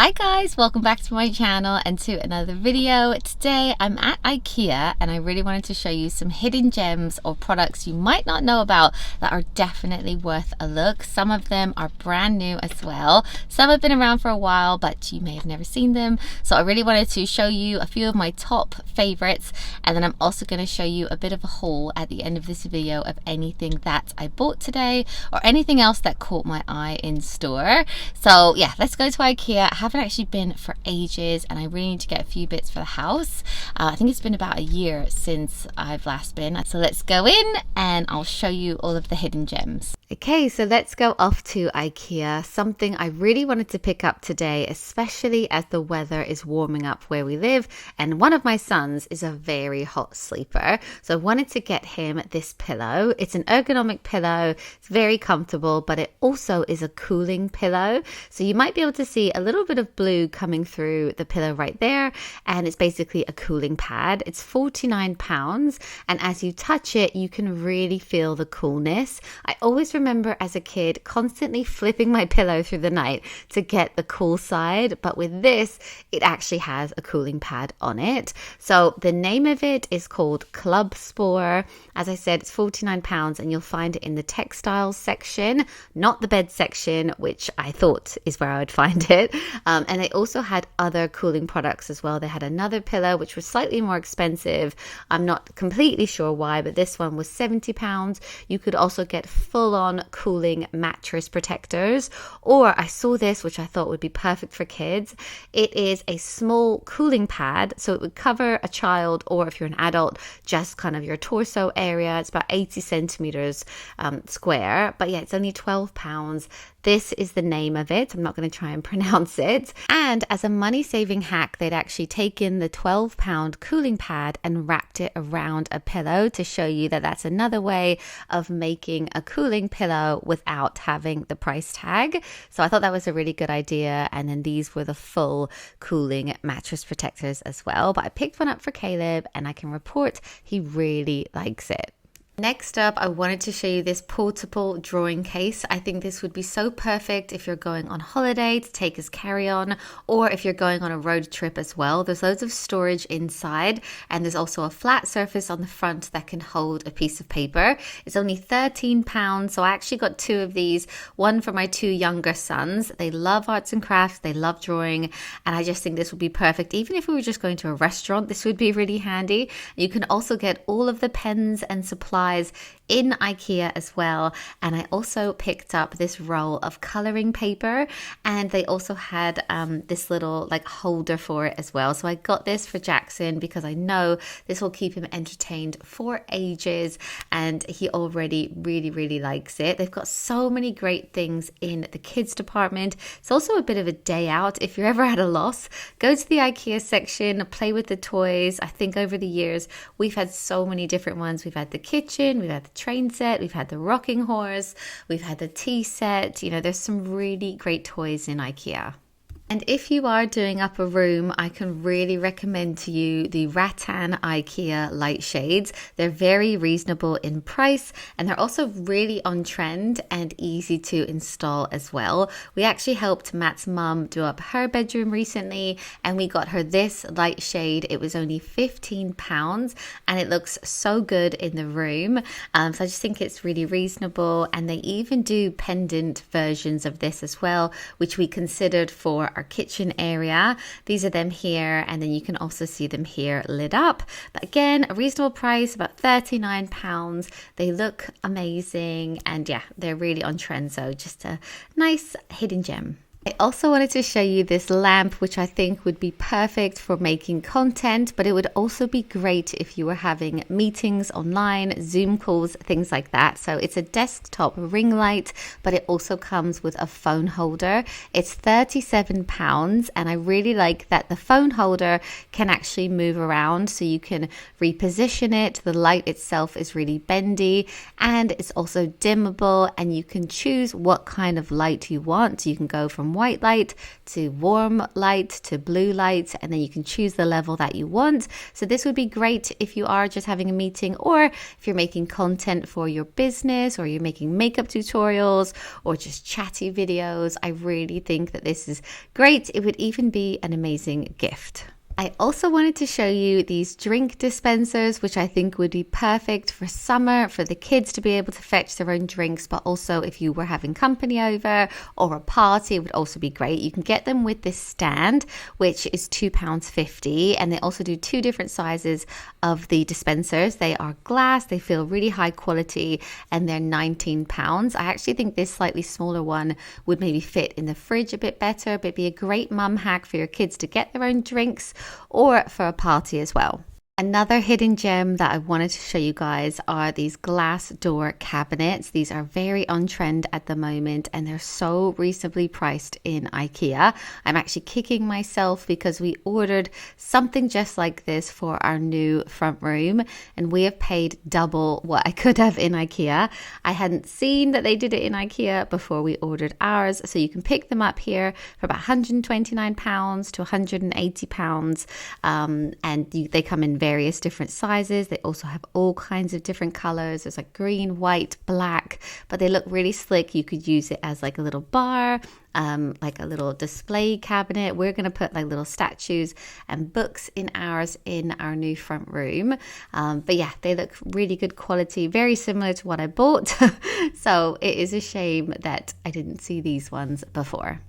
Hi guys, welcome back to my channel and to another video. Today I'm at Ikea and I really wanted to show you some hidden gems or products you might not know about that are definitely worth a look. Some of them are brand new as well. Some have been around for a while but you may have never seen them. So I really wanted to show you a few of my top favorites, and then I'm also going to show you a bit of a haul at the end of this video of anything that I bought today or anything else that caught my eye in store. So yeah, let's go to Ikea. I haven't actually been for ages and I really need to get a few bits for the house. I think it's been about a year since I've last been. So let's go in and I'll show you all of the hidden gems. Okay, so let's go off to Ikea. Something I really wanted to pick up today, especially as the weather is warming up where we live, and one of my sons is a very hot sleeper. So I wanted to get him this pillow. It's an ergonomic pillow. It's very comfortable, but it also is a cooling pillow. So you might be able to see a little bit of blue coming through the pillow right there, and it's basically a cooling pad. It's £49, and as you touch it, you can really feel the coolness. I always remember as a kid constantly flipping my pillow through the night to get the cool side, but with this it actually has a cooling pad on it. So the name of it is called Club Spore. As I said, it's £49 and you'll find it in the textiles section, not the bed section, which I thought is where I would find it. And they also had other cooling products as well. They had another pillow which was slightly more expensive. I'm not completely sure why, but this one was £70. You could also get full-on cooling mattress protectors, or I saw this which I thought would be perfect for kids. It is a small cooling pad, so it would cover a child, or if you're an adult, just kind of your torso area. It's about 80 centimeters square, but yeah, it's only £12. This is the name of it. I'm not going to try and pronounce it. And as a money-saving hack, they'd actually taken the £12 cooling pad and wrapped it around a pillow to show you that that's another way of making a cooling pillow without having the price tag. So I thought that was a really good idea. And then these were the full cooling mattress protectors as well. But I picked one up for Caleb and I can report he really likes it. Next up, I wanted to show you this portable drawing case. I think this would be so perfect if you're going on holiday to take as carry-on, or if you're going on a road trip as well. There's loads of storage inside, and there's also a flat surface on the front that can hold a piece of paper. It's only £13, so I actually got two of these, one for my two younger sons. They love arts and crafts, they love drawing, and I just think this would be perfect. Even if we were just going to a restaurant, this would be really handy. You can also get all of the pens and supplies in Ikea as well. And I also picked up this roll of coloring paper, and they also had this little like holder for it as well. So I got this for Jackson because I know this will keep him entertained for ages, and he already really likes it. They've got so many great things in the kids department. It's also a bit of a day out. If you're ever at a loss, go to the Ikea section, play with the toys. I think over the years we've had so many different ones. We've had the kitchen, we've had the train set, we've had the rocking horse, we've had the tea set. You know, there's some really great toys in Ikea. And if you are doing up a room, I can really recommend to you the Rattan IKEA light shades. They're very reasonable in price, and they're also really on trend and easy to install as well. We actually helped Matt's mum do up her bedroom recently, and we got her this light shade. It was only £15, and it looks so good in the room. So I just think it's really reasonable, and they even do pendant versions of this as well, which we considered for our kitchen area. These are them here, and then you can also see them here lit up. But again, a reasonable price, about £39. They look amazing, and yeah, they're really on trend, so just a nice hidden gem. I also wanted to show you this lamp, which I think would be perfect for making content, but it would also be great if you were having meetings online, Zoom calls, things like that. So it's a desktop ring light, but it also comes with a phone holder. It's £37, and I really like that the phone holder can actually move around, so you can reposition it. The light itself is really bendy, and it's also dimmable, and you can choose what kind of light you want. You can go from from white light to warm light to blue light, and then you can choose the level that you want. So this would be great if you are just having a meeting, or if you're making content for your business, or you're making makeup tutorials, or just chatty videos. I really think that this is great. It would even be an amazing gift. I also wanted to show you these drink dispensers, which I think would be perfect for summer, for the kids to be able to fetch their own drinks, but also if you were having company over or a party, it would also be great. You can get them with this stand, which is £2.50, and they also do 2 different sizes of the dispensers. They are glass, they feel really high quality, and they're £19. I actually think this slightly smaller one would maybe fit in the fridge a bit better, but be a great mum hack for your kids to get their own drinks, or for a party as well. Another hidden gem that I wanted to show you guys are these glass door cabinets. These are very on trend at the moment, and they're so reasonably priced in Ikea. I'm actually kicking myself because we ordered something just like this for our new front room, and we have paid double what I could have in Ikea. I hadn't seen that they did it in Ikea before we ordered ours, so you can pick them up here for about £129 to £180, and they come in various different sizes. They also have all kinds of different colors. There's like green, white, black, but they look really slick. You could use it as like a little bar, like a little display cabinet. We're going to put like little statues and books in ours in our new front room. But yeah, they look really good quality, very similar to what I bought. So it is a shame that I didn't see these ones before.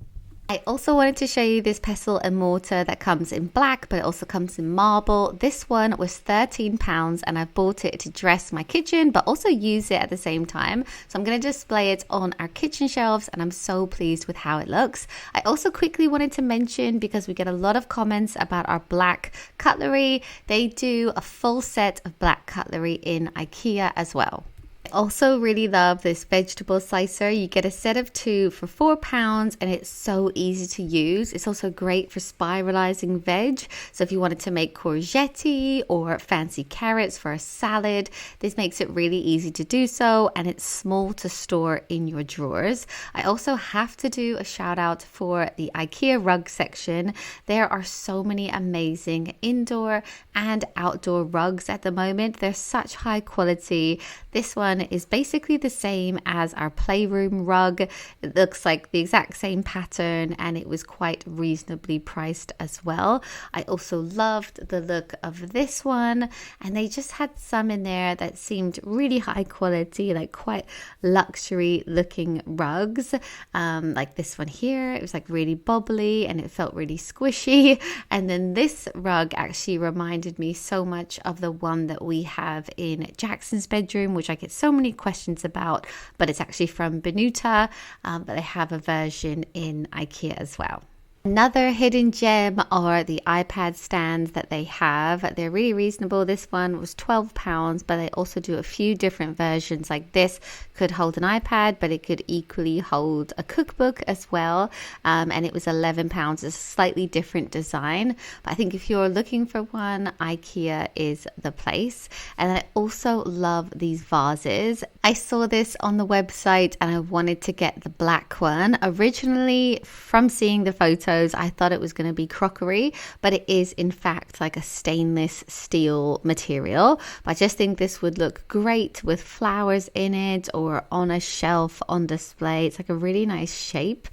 I also wanted to show you this pestle and mortar that comes in black, but it also comes in marble. This one was £13, and I bought it to dress my kitchen, but also use it at the same time. So I'm going to display it on our kitchen shelves, and I'm so pleased with how it looks. I also quickly wanted to mention, because we get a lot of comments about our black cutlery, they do a full set of black cutlery in Ikea as well. I also really love this vegetable slicer. You get a set of 2 for £4, and it's so easy to use. It's also great for spiralizing veg. So if you wanted to make courgette or fancy carrots for a salad, this makes it really easy to do so, and it's small to store in your drawers. I also have to do a shout out for the Ikea rug section. There are so many amazing indoor and outdoor rugs at the moment. They're such high quality. This one is basically the same as our playroom rug. It looks like the exact same pattern, and it was quite reasonably priced as well. I also loved the look of this one, and they just had some in there that seemed really high quality, like quite luxury looking rugs, like this one here. It was like really bobbly and it felt really squishy. And then this rug actually reminded me so much of the one that we have in Jackson's bedroom, which I get so many questions about, but it's actually from Benuta, but they have a version in Ikea as well. Another hidden gem are the iPad stands that they have. They're really reasonable. This one was £12, but they also do a few different versions. Like this could hold an iPad, but it could equally hold a cookbook as well. And it was £11. It's a slightly different design. But I think if you're looking for one, Ikea is the place. And I also love these vases. I saw this on the website and I wanted to get the black one. Originally, from seeing the photos, I thought it was going to be crockery, but it is in fact like a stainless steel material. But I just think this would look great with flowers in it or on a shelf on display. It's like a really nice shape.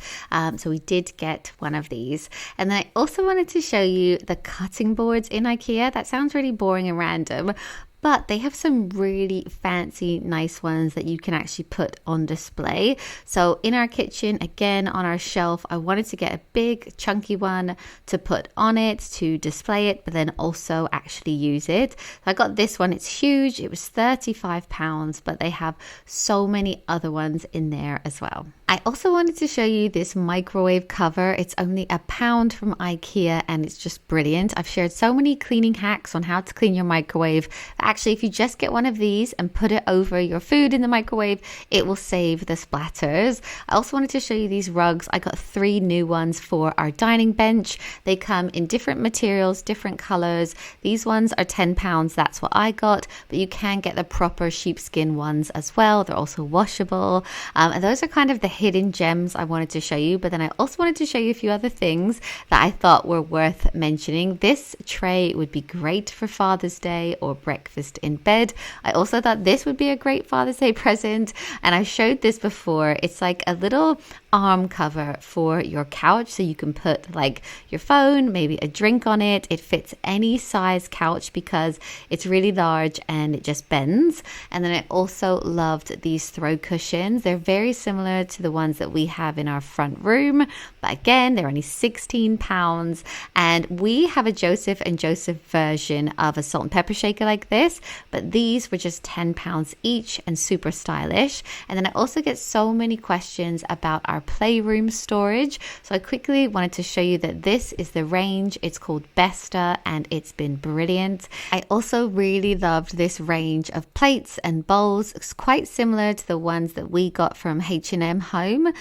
So we did get one of these. And then I also wanted to show you the cutting boards in Ikea. That sounds really boring and random, but they have some really fancy, nice ones that you can actually put on display. So in our kitchen, again, on our shelf, I wanted to get a big chunky one to put on it to display it, but then also actually use it. So I got this one. It's huge. It was £35, but they have so many other ones in there as well. I also wanted to show you this microwave cover. It's only £1 from Ikea, and it's just brilliant. I've shared so many cleaning hacks on how to clean your microwave. Actually, if you just get one of these and put it over your food in the microwave, it will save the splatters. I also wanted to show you these rugs. I got 3 new ones for our dining bench. They come in different materials, different colors. These ones are £10. That's what I got, but you can get the proper sheepskin ones as well. They're also washable. And those are kind of the hidden gems I wanted to show you, but then I also wanted to show you a few other things that I thought were worth mentioning. This tray would be great for Father's Day or breakfast in bed. I also thought this would be a great Father's Day present, and I showed this before. It's like a little arm cover for your couch, so you can put like your phone, maybe a drink on it. It fits any size couch because it's really large and it just bends. And then I also loved these throw cushions. They're very similar to the ones that we have in our front room, but again, they're only £16. And we have a Joseph and Joseph version of a salt and pepper shaker like this, but these were just £10 each and super stylish. And then I also get so many questions about our playroom storage, so I quickly wanted to show you that this is the range. It's called Besta and it's been brilliant. I also really loved this range of plates and bowls. It's quite similar to the ones that we got from H&M Home.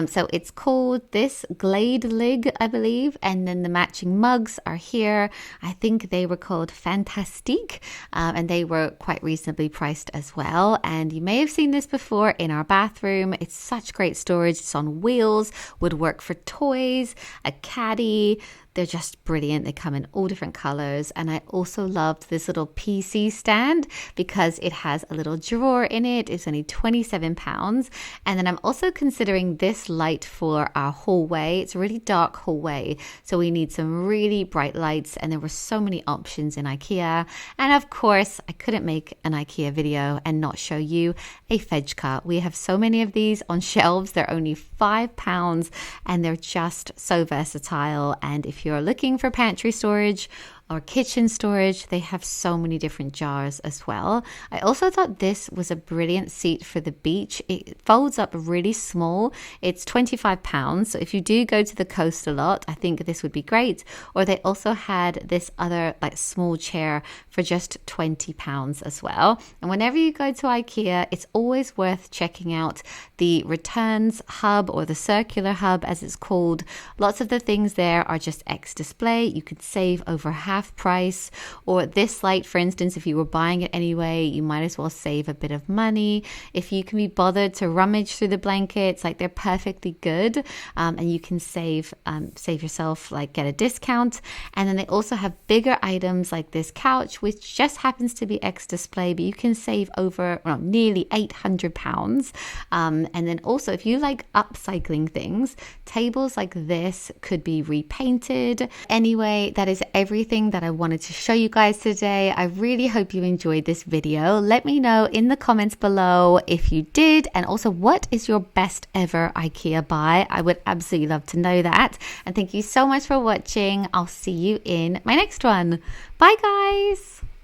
So it's called this Glade Lig, I believe, and then the matching mugs are here. I think they were called Fantastique, and they were quite reasonably priced as well. And you may have seen this before in our bathroom. It's such great storage. It's on wheels, would work for toys, a caddy. They're just brilliant. They come in all different colors. And I also loved this little PC stand because it has a little drawer in it. It's only £27. And then I'm also considering this light for our hallway. It's a really dark hallway, so we need some really bright lights. And there were so many options in Ikea. And of course, I couldn't make an Ikea video and not show you a fudge cut. We have so many of these on shelves. They're only £5 and they're just so versatile. And if you're looking for pantry storage or kitchen storage, they have so many different jars as well. I also thought this was a brilliant seat for the beach. It folds up really small. It's £25. So if you do go to the coast a lot, I think this would be great. Or they also had this other like small chair for just £20 as well. And whenever you go to Ikea, it's always worth checking out the returns hub, or the circular hub as it's called. Lots of the things there are just X display. You could save over half price. Or this light, for instance, if you were buying it anyway, you might as well save a bit of money. If you can be bothered to rummage through the blankets, like they're perfectly good, and you can save yourself, like get a discount. And then they also have bigger items like this couch, which just happens to be X display, but you can save over nearly £800. And then also, if you like upcycling things, tables like this could be repainted. Anyway, that is everything that I wanted to show you guys today. I really hope you enjoyed this video. Let me know in the comments below if you did, and also what is your best ever Ikea buy. I would absolutely love to know that. And thank you so much for watching. I'll see you in my next one. Bye guys.